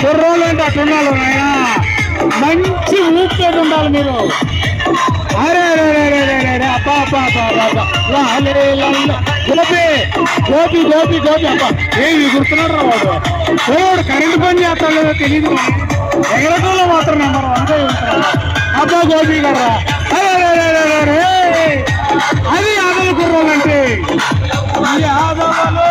కుర్రోళ్ళు అంటే అట్లుండాలి నాయన, మంచి ఊపిరి ఉండాలి మీరు. అరే అరే అరే అరే అబ్బా అబ్బా అబ్బా గోపి గోపి గోపి గోపి అబ్బా ఏమి గుర్తున్నాడు రా వాడు. వాడు కరెంట్ పని చేస్తాడో తెలియదు, ఎగరటంలో మాత్రం నెంబర్ అంతే అబ్బా గోపి గారా. అరే అరే అరే అరే అది యాదవ కుర్రోళ్ళంటే యాదవలు.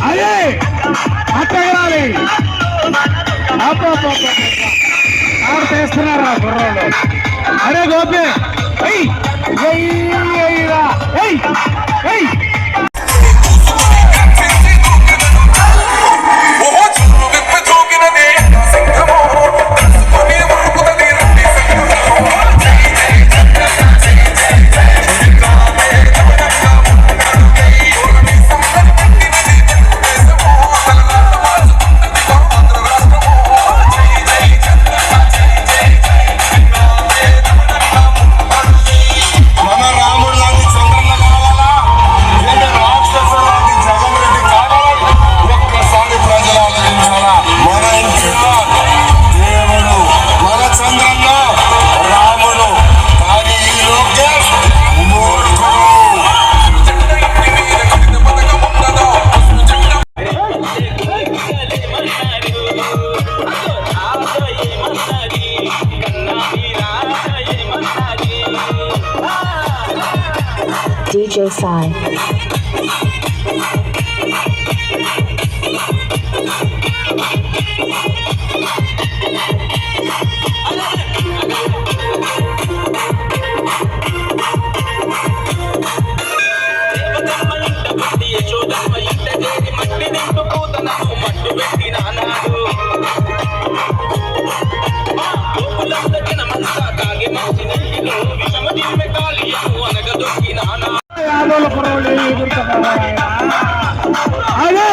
అదే అట్టగరాలి ఆడ చేస్తున్నారా కుర్రోళ్ళు. అరే గోపి DJ Sai. అదే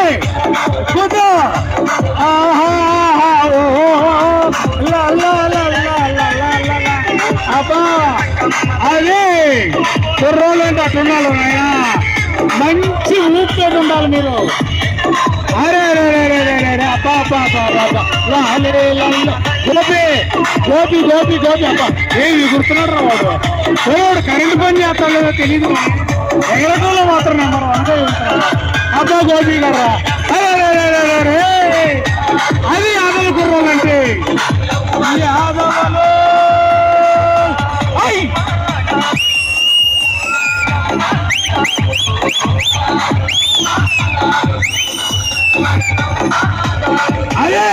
అబ్బా అదే కుర్రోళ్ళు అంటే అట్లుండాలి నాయన, మంచి ఊపిరి ఉండాలి మీరు. అరే అరే అరే అరే అబ్బా అబ్బా అబ్బా గోపి గోపి గోపి గోపి అబ్బా ఏమి గుర్తున్నాడు రా వాడు. వాడు కరెంట్ పని చేస్తాడో తెలియదు, ఎగరటంలో మాత్రం నెంబర్ అంతే అబ్బా గోపి గారా. అరే అరే అరే అరే అది యాదవ కుర్రోళ్ళంటే యాదవలు. అదే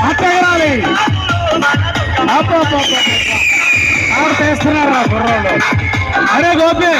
అట్టగరాలి ఆడ చేస్తున్నారా కుర్రోళ్ళు. అరే గోపి